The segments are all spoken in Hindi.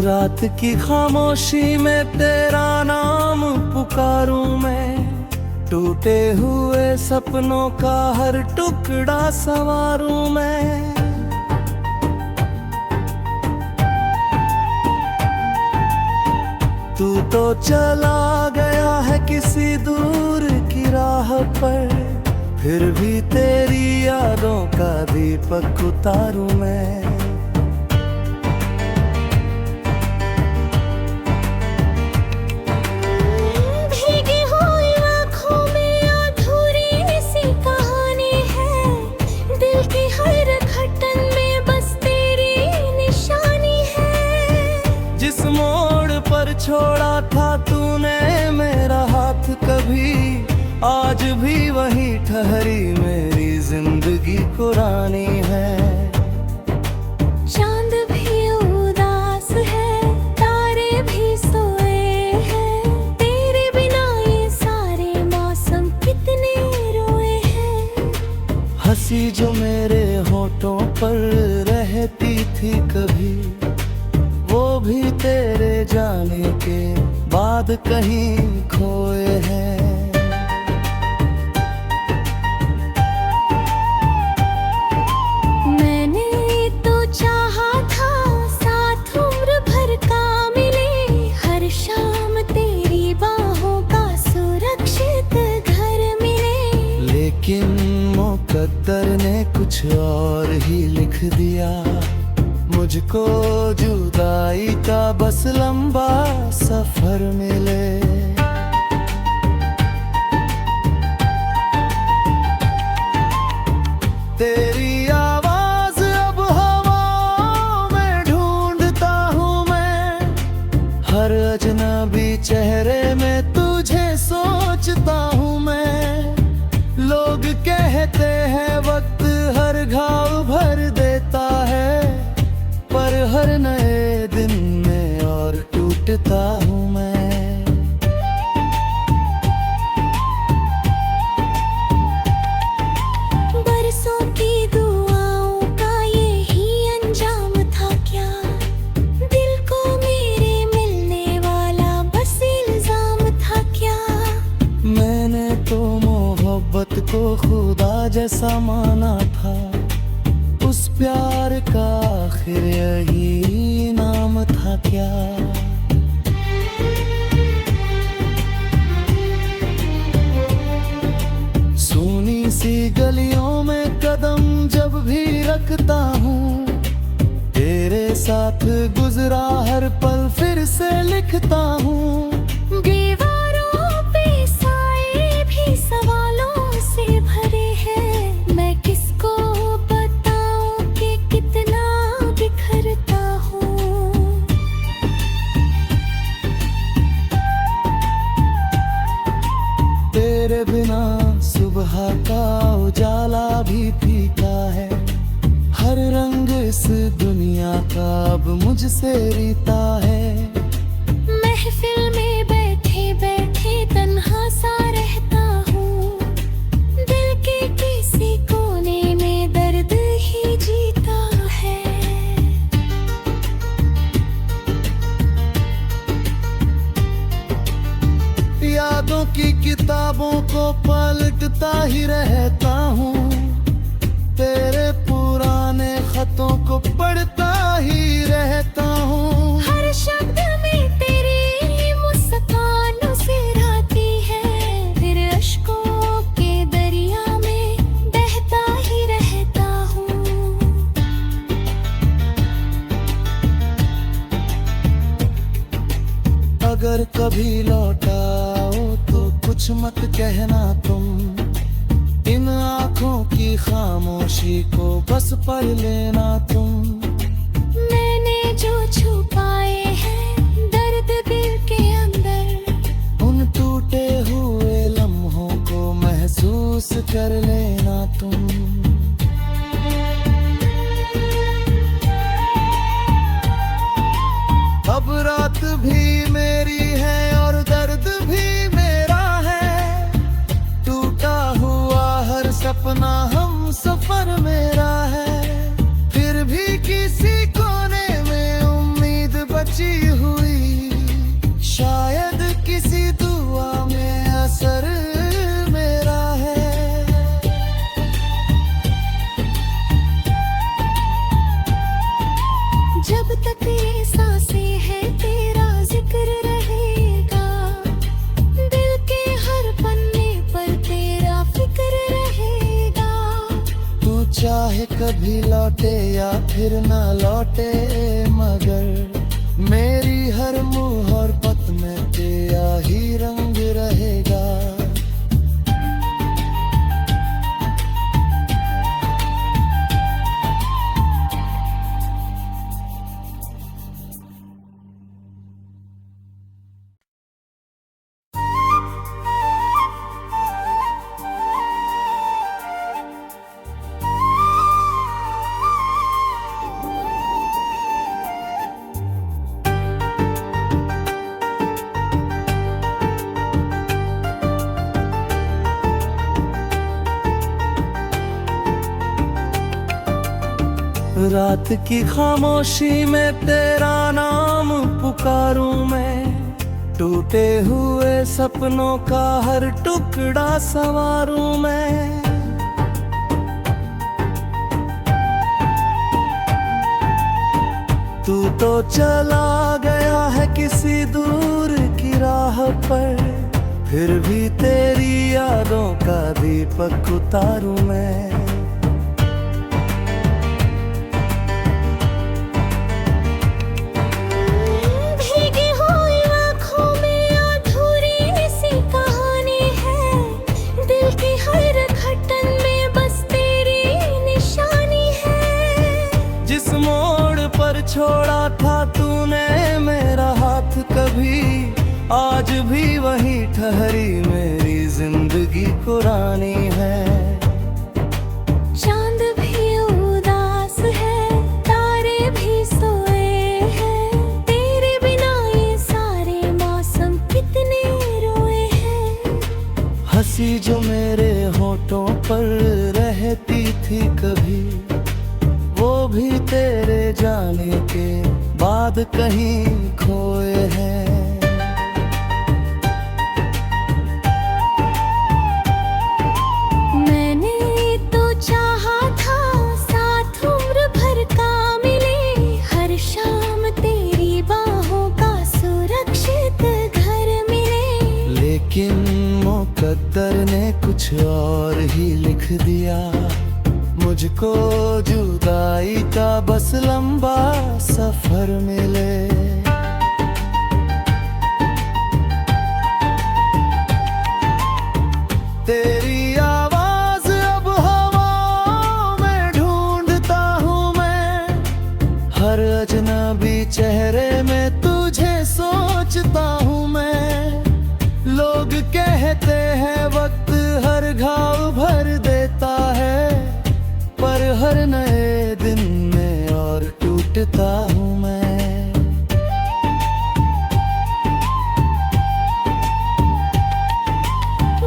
रात की खामोशी में तेरा नाम पुकारूं मैं, टूटे हुए सपनों का हर टुकड़ा संवारूं मैं। तू तो चला गया है किसी दूर की राह पर, फिर भी तेरी यादों का दीपक उतारूं मैं। छोड़ा था तूने मेरा हाथ कभी, आज भी वही ठहरी मेरी जिंदगी पुरानी है। चांद भी उदास है, तारे भी सोए हैं, तेरे बिना ये सारे मौसम कितने रोए हैं। हंसी जो मेरे होठों पर रहती थी कभी, वो भी तेरे जाने के बाद कहीं खोए हैं। मैंने तो चाहा था साथ उम्र भर का मिले, हर शाम तेरी बाहों का सुरक्षित घर मिले। लेकिन मुकद्दर ने कुछ और ही लिख दिया, मुझको जुदाई का बस लंबा सफर मिले। तेरी आवाज अब हवाओं में ढूंढता हूँ मैं, हर अजनबी चेहरे में तुझे सोचता हूँ मैं। लोग कहते हैं वक्त हर घाव भर देता है, पर हर नए दिन में और टूटता हूँ मैं। बरसों की दुआओं का यही अंजाम था क्या, दिल को मेरे मिलने वाला बस इल्जाम था क्या। मैंने तो मोहब्बत को खुदा जैसा माना था, उस प्यार का आखिर यही नाम था क्या। सूनी सी गलियों में कदम जब भी रखता हूँ, तेरे साथ गुजरा हर पल फिर से लिखता हूँ। दीवारों पे साए भी सवालों से भरे हैं, मैं किसको तेरे बिना सुबह का उजाला भी फीका है, हर रंग इस दुनिया का अब मुझसे रीता है। महफिल में बैठे बैठे तन्हा सा रहता हूँ, दिल के किसी कोने में दर्द ही जीता है। यादों की किताबों को पलटता ही रहता हूँ, तेरे पुराने खतों को पढ़ता ही रहता हूँ। हर शब्द में तेरी मुस्कान उसेराती है, फिर अश्कों के दरिया में बहता ही रहता हूँ। अगर कभी लौटाओ तो कुछ मत कहना तुम, इन आँखों की खामोशी को बस पढ़ लेना तुम। मैंने जो छुपाए हैं दर्द दिल के अंदर, उन टूटे हुए लम्हों को महसूस कर लेना तुम। अब रात भी मेरी है और दर्द भी मेरा है, टूटा हुआ हर सपना हम सफर मेरा है, फिर भी किसी कोने में उम्मीद बची चाहे कभी लौटे या फिर ना लौटे, मगर मेरी हर मुहब्बत में तेरा ही रंग रहेगा। रात की खामोशी में तेरा नाम पुकारूं मैं, टूटे हुए सपनों का हर टुकड़ा संवारूं मैं। तू तो चला गया है किसी दूर की राह पर, फिर भी तेरी यादों का दीपक उतारूं मैं। छोड़ा था तूने मेरा हाथ कभी, आज भी वही ठहरी मेरी जिंदगी पुरानी है। चांद भी उदास है, तारे भी सोए हैं, तेरे बिना ये सारे मौसम कितने रोए हैं। हंसी जो मेरे होठों पर रहती थी कभी, वो भी तेरे जाने के बाद कहीं खोए हैं। मैंने तो चाहा था साथ उम्र भर का मिले, हर शाम तेरी बाहों का सुरक्षित घर मिले। लेकिन मुकद्दर ने कुछ और ही लिख दिया, मुझको जुदाई का बस लंबा सफर मिले। तेरी आवाज अब हवाओं में ढूंढता हूँ मैं, हर अजनबी चेहरे में तुझे सोचता हूँ मैं। लोग कहते हैं वक्त हर घाव भर देता है, पर हर नए दिन में और टूटता हूँ मैं।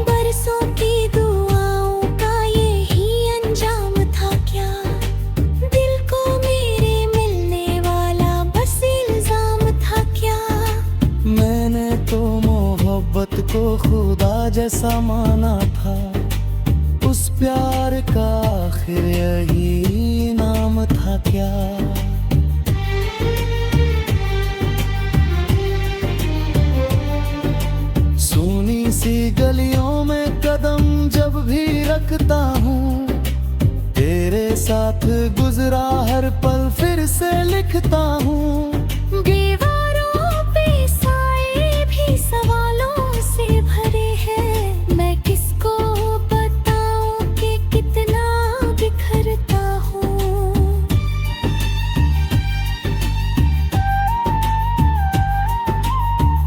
बरसों की दुआओं का यही अंजाम था क्या, दिल को मेरे मिलने वाला बस इल्जाम था क्या। मैंने तो मोहब्बत को खुदा जैसा माना था, उस प्यार का आखिर यही नाम था क्या। सूनी सी गलियों में कदम जब भी रखता हूँ, तेरे साथ गुजरा हर पल फिर से लिखता हूँ। दीवारों पे साए भी सवालों से भरे हैं, मैं किसको बताऊं कि कितना बिखरता हूँ।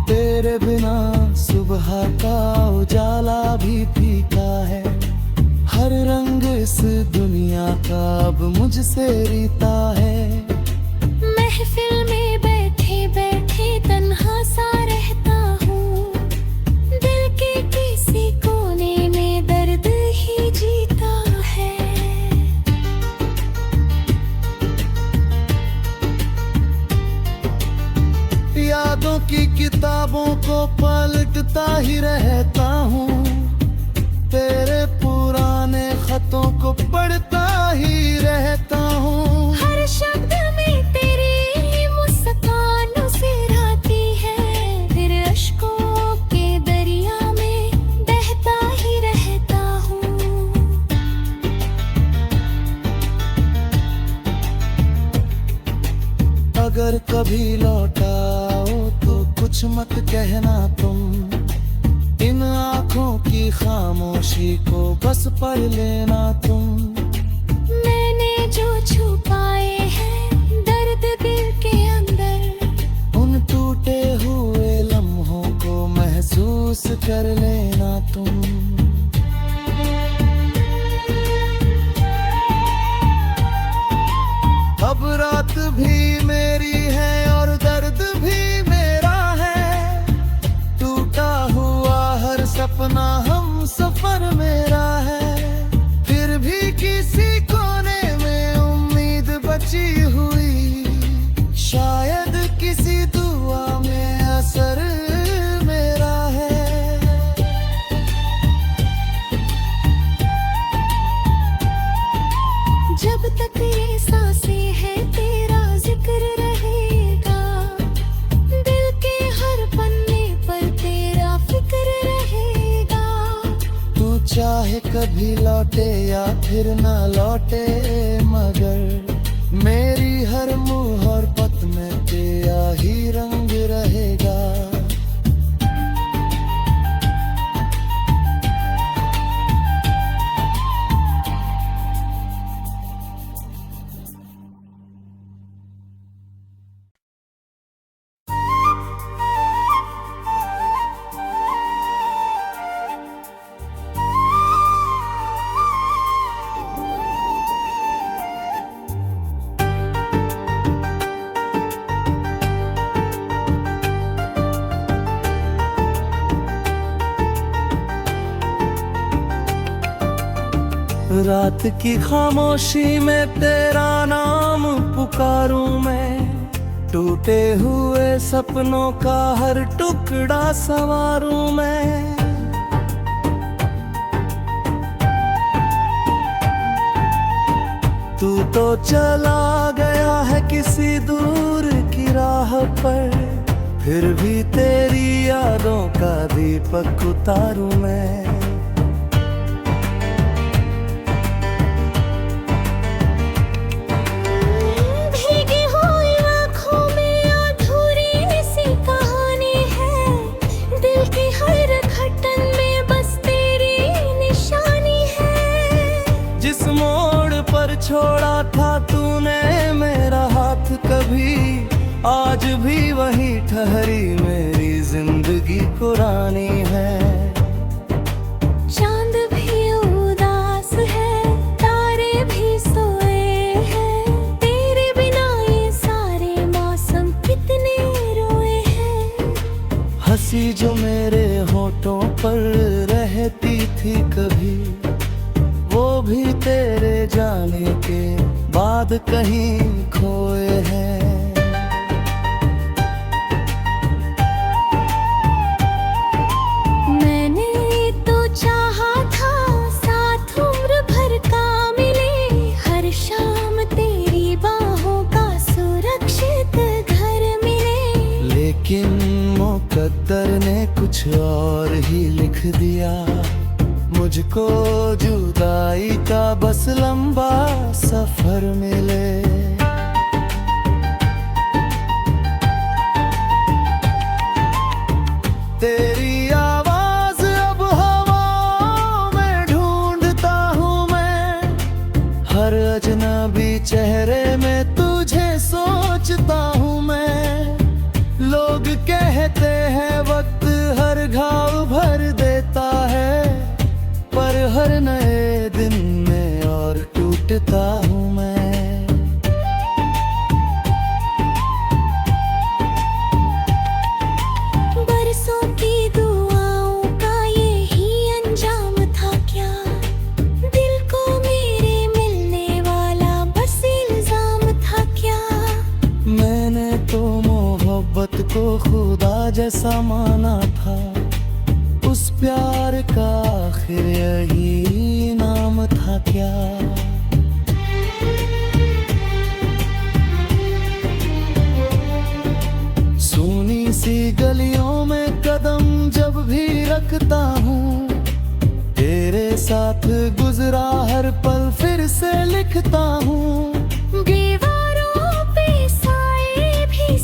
तेरे बिना सुबह का उजाला भी फीका है, हर रंग इस दुनिया का अब मुझसे रीता है। महफिल में बैठे बैठे तन्हा सा रहता हूँ, दिल के किसी कोने में दर्द ही जीता है। यादों की किताबों को पलटता ही रहता हूँ, तेरे पुराने खतों को पढ़ता ही रहता हूँ। हर शब्द कभी लौटाओ तो कुछ मत कहना तुम। इन आँखों की खामोशी को बस पढ़ लेना तुम। मैंने जो छुपाए हैं दर्द दिल के अंदर, उन टूटे हुए लम्हों को महसूस कर लेना तुम। अब रात भी मेरी है और दर्द भी मेरा है। टूटा हुआ हर सपना हम सफर मेरा है। फिर भी किसी कोने में उम्मीद बची हुई, शायद किसी दुआ में असर मेरा है। जब तक ये सांसें हैं तेरा जिक्र रहेगा, दिल के हर पन्ने पर तेरा फिक्र रहेगा। तू चाहे कभी लौटे या फिर ना लौटे, मगर मेरी हर मुँह और पत में तेरा ही रंग रहेगा। रात की खामोशी में तेरा नाम पुकारूं मैं। टूटे हुए सपनों का हर टुकड़ा संवारूं मैं। तू तो चला गया है किसी दूर की राह पर, फिर भी तेरी यादों का दीपक उतारूं मैं। छोड़ा था तूने मेरा हाथ कभी, आज भी वही ठहरी मेरी जिंदगी पुरानी है। चांद भी उदास है, तारे भी सोए हैं, तेरे बिना ये सारे मौसम कितने रोए हैं। हंसी जो मेरे होठों पर रहती थी कभी, वो भी तेरे जाने के बाद कहीं खोए हैं। मैंने तो चाहा था साथ उम्र भर का मिले, हर शाम तेरी बाहों का सुरक्षित घर मिले। लेकिन मुकद्दर ने कुछ और ही लिख दिया, मुझको जुदाई का बस लंबा सफर मिले। तेरी आवाज अब हवाओं में ढूंढता हूँ मैं, हर अजनबी चेहरे में तुझे सोचता हूँ मैं। लोग कहते हैं वक्त हर घाव भर देता है, पर हर नए दिन में और टूटता हूँ मैं। बरसों की दुआओं का यही अंजाम था क्या, दिल को मेरे मिलने वाला बस इल्जाम था क्या। मैंने तो मोहब्बत को खुदा जैसा माना था, उस प्यार का आखिर यही नाम था क्या। सूनी सी गलियों में कदम जब भी रखता हूँ, तेरे साथ गुजरा हर पल फिर से लिखता हूँ। दीवारों पे साए भी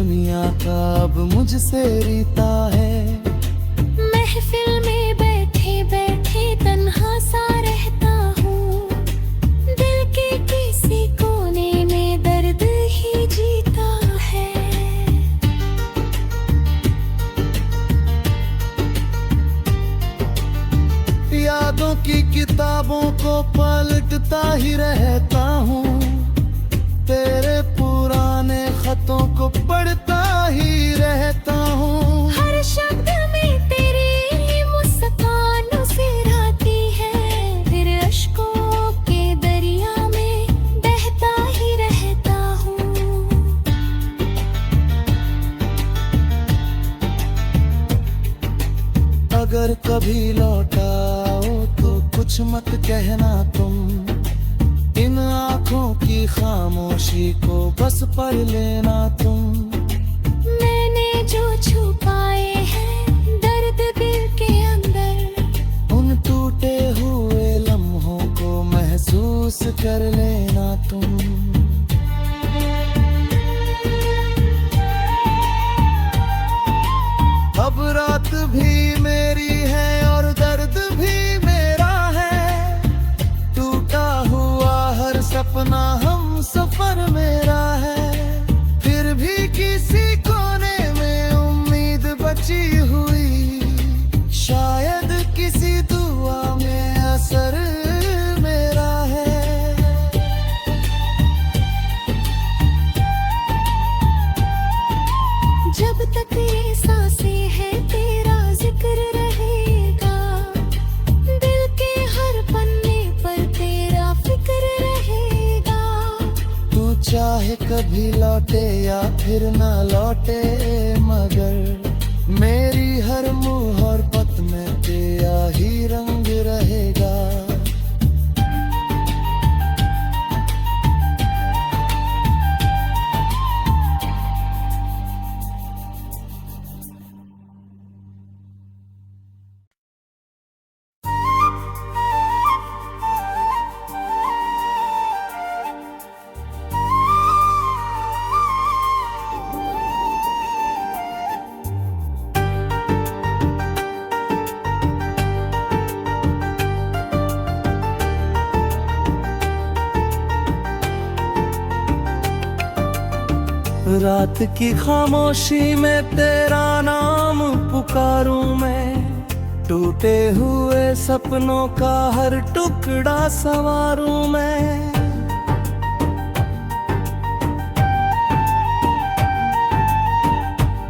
दुनिया का अब मुझसे रीता है। महफिल में बैठे बैठे तन्हा सा रहता हूँ, दिल के किसी कोने में दर्द ही जीता है। यादों की किताबों को पलटता ही रहता हूँ, तेरे पुराने खतों को पढ़ता ही रहता हूँ। हर शब्द में तेरी मुस्कान सिराती है, फिर अश्कों के दरिया में बहता ही रहता हूँ। अगर कभी लौटाओ तो कुछ मत कहना तुम, इन आँखों की खामोशी को बस पढ़ लेना तुम। मैंने जो छुपाए हैं दर्द दिल के अंदर, उन टूटे हुए लम्हों को महसूस कर लेना तुम। अब रात भी मेरी है और दर्द भी मेरा है, टूटा हुआ हर सपना हम सफर मेरा है। फिर भी किसी कोने में उम्मीद बची हुई, शायद किसी दुआ में असर मेरा है। जब तक ये सांसें हैं तेरा जिक्र रहेगा, दिल के हर पन्ने पर तेरा फिक्र रहेगा। तू चाहे कभी लौटे या फिर ना लौटे, मगर मेरी हर मुँह और पत में तेरा ही रंग रहेगा। रात की खामोशी में तेरा नाम पुकारूं मैं, टूटे हुए सपनों का हर टुकड़ा संवारूं मैं।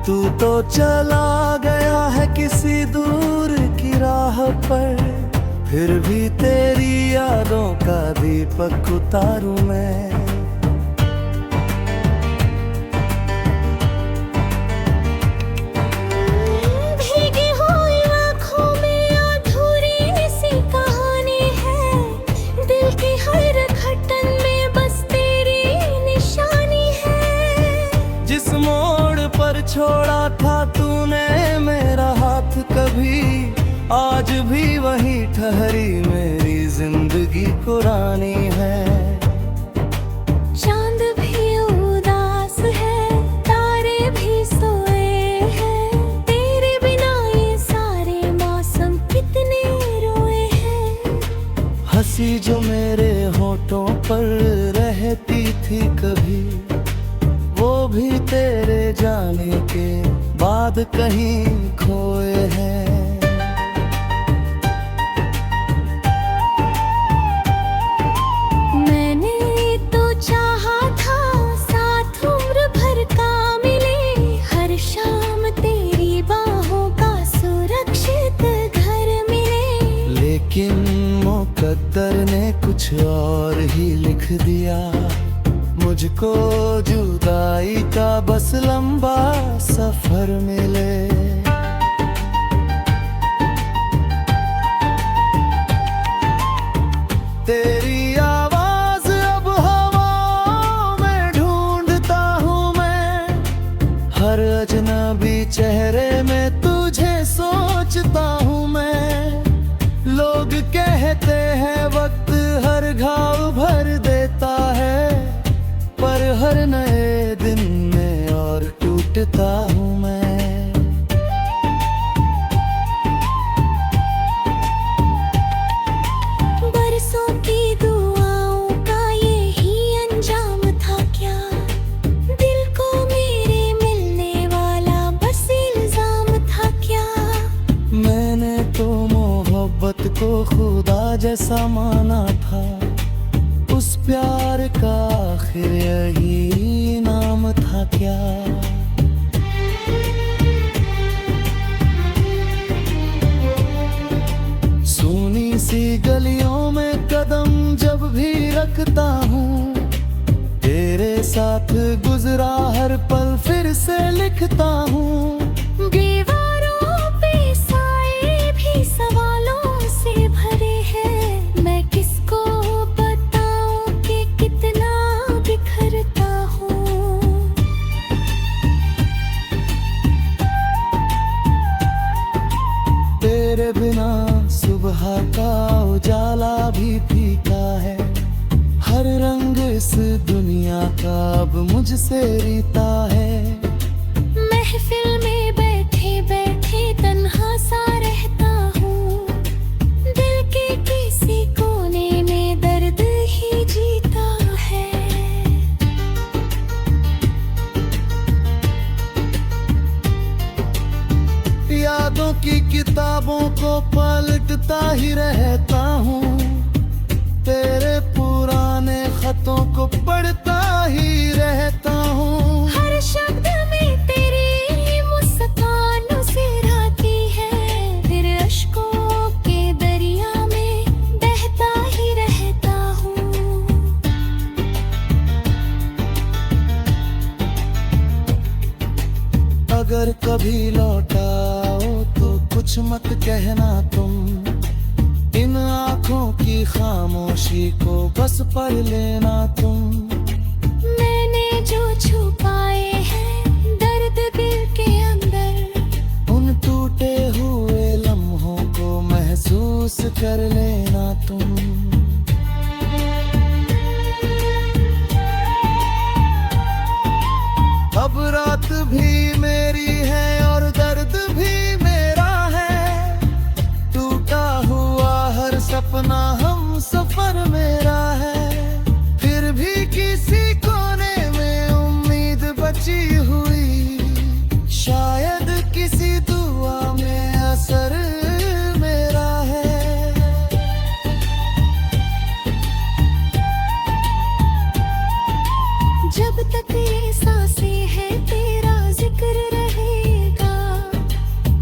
तू तो चला गया है किसी दूर की राह पर, फिर भी तेरी यादों का दीपक उतारूं मैं। भीगी हुई आँखों में अधूरी सी कहानी है, दिल की हर धड़कन में बस तेरी निशानी है। जिस मोड़ पर छोड़ा था तूने मेरा हाथ कभी, आज भी वही ठहरी मेरी जिंदगी पुरानी है। चांद भी उदास है, तारे भी सोए हैं, तेरे बिना ये सारे मौसम कितने रोए हैं। हंसी जो मेरे होठों पर रहती थी कभी, वो भी तेरे जाने के बाद कहीं खोए हैं। मैंने तो चाहा था साथ उम्र भर का मिले, हर शाम तेरी बाहों का सुरक्षित घर मिले। लेकिन मुकद्दर ने कुछ और ही लिख दिया, मुझको जुदाई का बस लंबा सफर मिले। तेरी आवाज अब हवाओं में ढूंढता हूँ मैं, हर अजनबी चेहरे में तुझे सोचता हूँ मैं। लोग कहते हैं वक्त हर घाव भर देता है, पर हर नए दिन में और टूट मिटता हूँ मैं। बरसों की दुआओं का यही अंजाम था क्या? दिल को मेरे मिलने वाला बस इल्जाम था क्या? मैंने तो मोहब्बत को खुदा जैसा माना था, उस प्यार का आखिर यही नाम था क्या? सूनी सी गलियों में कदम जब भी रखता हूँ, तेरे साथ गुजरा हर पल फिर से लिखता हूँ। दीवारों पे साए भी सवालों से भरे हैं, मैं किसको बताऊं कि कितना बिखरता हूँ। तेरे बिना सुबह का उजाला भी फीका है, हर रंग इस दुनिया का अब मुझसे रीता है। महफिल में बैठे बैठे तन्हा सा रहता हूँ, दिल के किसी कोने में दर्द ही जीता है। यादों की किताबों को पलटता ही रहता हूँ, तेरे पुराने खतों को पढ़ता ही रहता हूँ। हर शब्द में तेरी मुस्कान मुस्कुराती है, फिर अश्कों के दरिया में बहता ही रहता हूँ। अगर कभी लौटाओ तो कुछ मत कहना तुम, इन आँखों की खामोशी को बस पढ़ लेना तुम। मैंने जो छुपाए हैं दर्द दिल के अंदर, उन टूटे हुए लम्हों को महसूस कर लेना तुम। अब रात भी मेरी है और दर्द भी मेरा है, टूटा हुआ हर सपना हम सफर मेरा है, फिर भी किसी कोने में उम्मीद बची हुई, शायद किसी दुआ में असर मेरा है। जब तक ये सांसें हैं तेरा जिक्र रहेगा,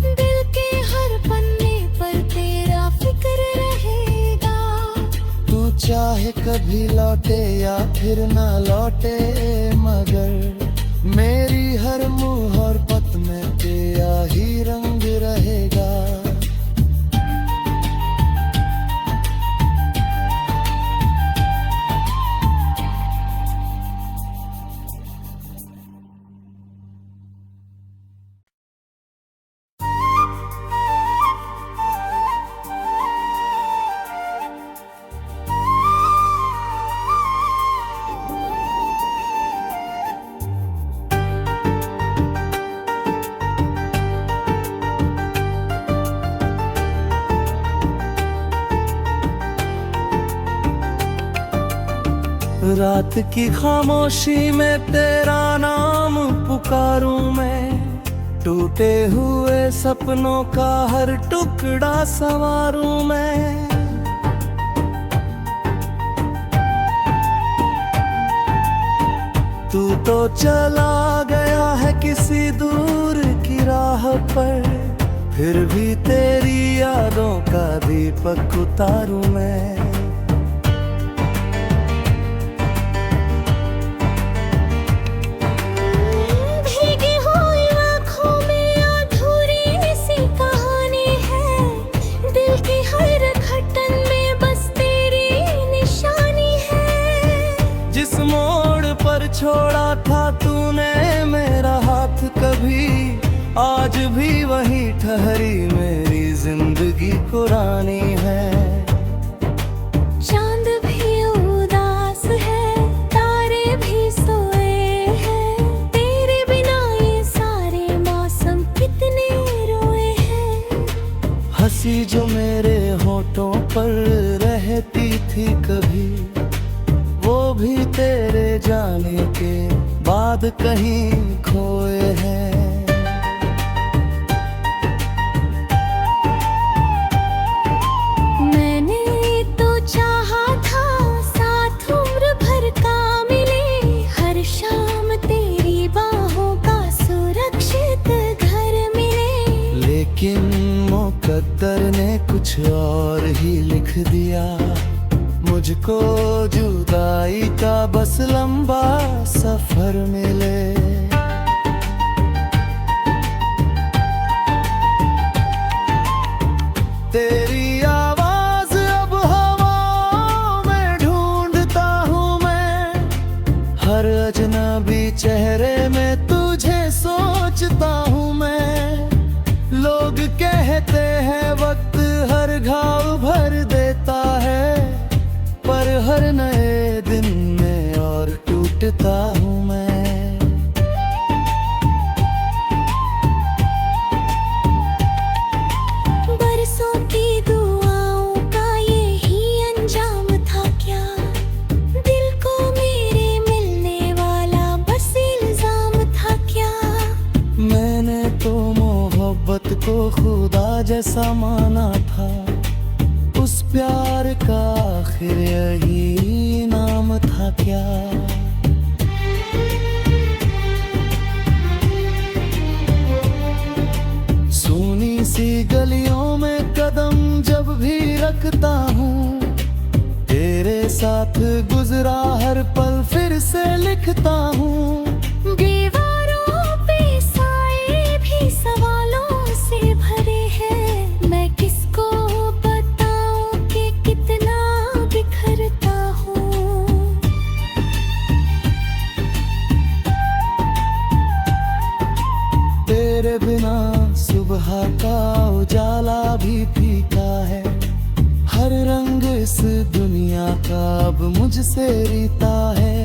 दिल के हर पन्ने पर तेरा फिक्र रहेगा। तू चाहे कभी लौटे या फिर ना लौटे, मगर मेरी हर मुँह और पत में तेरा ही रंग रहेगा। रात की खामोशी में तेरा नाम पुकारूं मैं, टूटे हुए सपनों का हर टुकड़ा संवारूं मैं। तू तो चला गया है किसी दूर की राह पर, फिर भी तेरी यादों का दीपक उतारूं मैं। भीगी हुई आँखों में अधूरी सी कहानी है, दिल की हर धड़कन में बस तेरी निशानी है। जिस मोड़ पर छोड़ा था तूने मेरा हाथ कभी, आज भी वही ठहरी मेरी जिंदगी पुरानी है। चांद भी उदास है, तारे भी सोए हैं, तेरे बिना ये सी जो मेरे होठों पर रहती थी कभी, वो भी तेरे जाने के बाद कहीं खोए हैं। मैंने तो चाहा था साथ उम्र भर का मिले, हर शाम तेरी बाहों का सुरक्षित घर मिले। लेकिन मुकद्दर ने कुछ और ही लिख दिया, मुझको जुदाई का बस लंबा सफर मिले। तेरी आवाज अब हवाओं में ढूंढता हूँ मैं, हर अजनबी चेहरे में तुझे सोचता हूँ मैं। लोग कहते हैं वक्त हर घाव भर देता है, पर हर नए दिन में और टूटता हूँ मैं। बरसों की दुआओं का यही अंजाम था क्या, दिल को मेरे मिलने वाला बस इल्जाम था क्या। मैंने तो मोहब्बत को खुदा जैसा माना था, उस प्यार का आखिर यही नाम था क्या। सूनी सी गलियों में कदम जब भी रखता हूँ, तेरे साथ गुजरा हर पल फिर से लिखता हूँ। दीवारों पे साए भी सवालों से भरे हैं, मैं किसको बताऊं कि कितना बिखरता हूँ। तेरे बिना सुबह का उजाला भी फीका है, हर रंग इस दुनिया का अब मुझसे रीता है।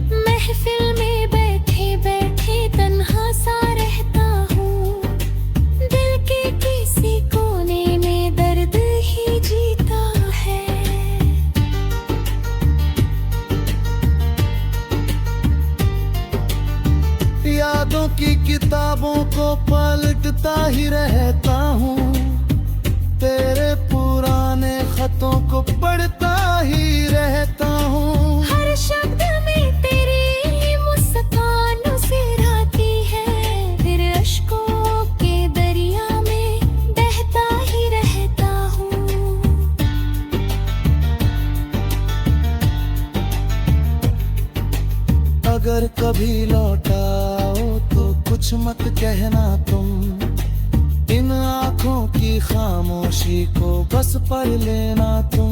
महफिल में बैठे बैठे तन्हा सा रहता हूँ, दिल के किसी कोने में दर्द ही जीता है। यादों की किताबों को पलटता ही रहता हूँ, तेरे पुराने खतों को पढ़ता ही रहता हूँ। हर शब्द में तेरी मुस्कान सिराती है, फिर अश्कों के दरिया में बहता ही रहता हूँ। अगर कभी लौटाओ तो कुछ मत कहना तुम, इन आँखों की खामोशी को बस पढ़ लेना तुम।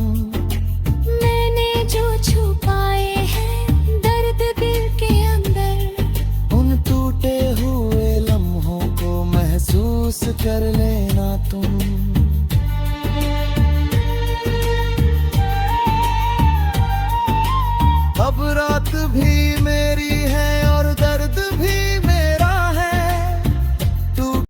मैंने जो छुपाए हैं दर्द दिल के अंदर, उन टूटे हुए लम्हों को महसूस कर लेना तुम।